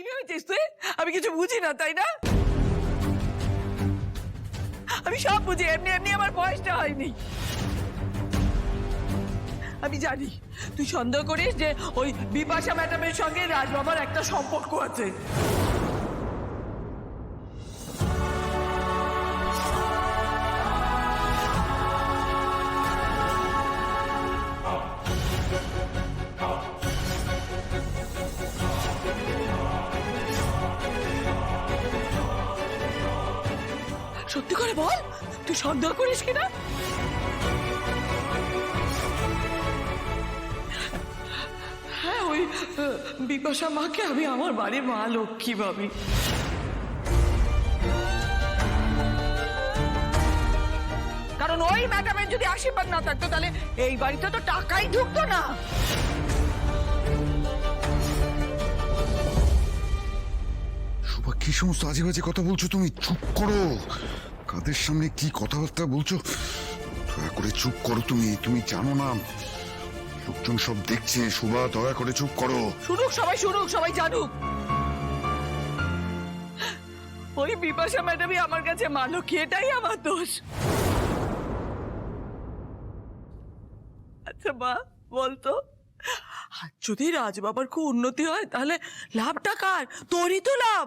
ভেবেছিস তুই আমি কিছু বুঝি না, তাই না? আমি সব বুঝি, এমনি এমনি আমার বয়সটা হয়নি। আমি জানি তুই সন্দেহ করিস যে ওই বিপাশা ম্যাডামের সঙ্গে রাজবাবার একটা সম্পর্ক আছে। সত্যি করে বল, তুই সন্দেহ করিস কিনা? হ্যাঁ, ওই বিপাশা মাকে আমি আমার বাড়ির মা লক্ষ্মী ভাবি। কারণ ওই ম্যাডামের যদি আশীর্বাদ না থাকতো তাহলে এই বাড়িতে তো টাকাই ঢুকতো না। সুভা, কি সমস্ত আজে বাজে কথা বলছো তুমি? চুপ করো। কাদের সামনে কি কথাবার্তা বলছো? দয়া করে চুপ করো। তুমি জানো না লোকজন সব দেখছে। সুভা, দয়া করে চুপ করো। শুনুক, সবাই জানুক। ওই বিপাশা ম্যাডামই আমার কাছে মা লক্ষ্মী, এটাই আমার দোষ। আচ্ছা মা, বলতো যদি রাজবাবার খুব উন্নতি হয় তাহলে লাভটা কার? তোরই তো লাভ।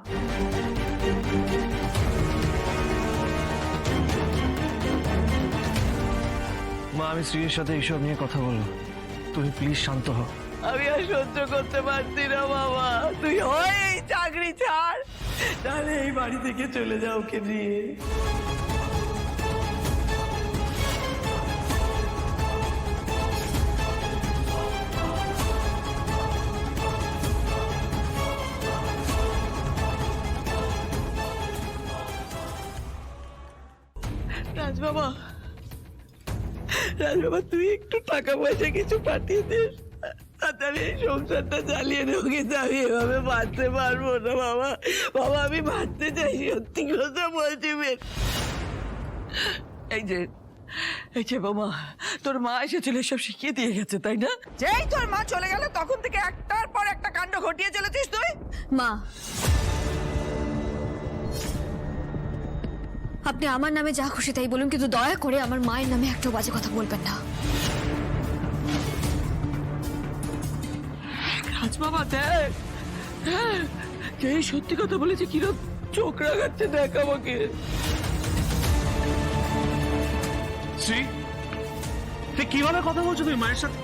মা, আমি স্ত্রীর সাথে এইসব নিয়ে কথা বলবো, তুমি প্লিজ শান্ত হও। আমি আর সহ্য করতে পারছি না বাবা, তুই হয় এই চাকরি ছাড়, তাহলে এই বাড়ি থেকে চলে যাও ওকে নিয়ে। রাজবাবা, তুই একটু টাকা পয়সা কিছু পাঠিয়ে দিস, তাড়াতাড়ি এই সংসারটা চালিয়ে ঢোকে। আমি এভাবে বাঁচতে পারবো না বাবা। আমি বাঁচতে চাই, সত্যি কথা বলছি। এই যে বাবা, তোর মা এসেছিল সব শিখিয়ে দিয়ে গেছে, তাই না? যেই তোর মা চলে গেল তখন থেকে একটার পর একটা কাণ্ড ঘটিয়ে চলেছিস তুই। মা, আপনি আমার নামে যা খুশি তাই বলুন, কিন্তু দয়া করে আমার মায়ের নামে একটা বাজে কথা বলবেন না। রাজবাবা দেখ, এই সত্যি কথা বলেছে, কিরকম চোখ রাগাচ্ছে দেখ আমাকে। শ্রী, তুই কিভাবে কথা বলছো? তুমি মায়ের সাথে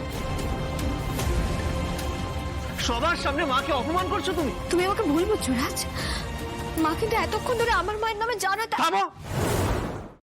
সবার সামনে মাকে অপমান করছো তুমি। তুমি আমাকে ভুল বুঝছো রাজ। মা কিন্তু এতক্ষণ ধরে আমার মায়ের নামে জানাতে। থামো।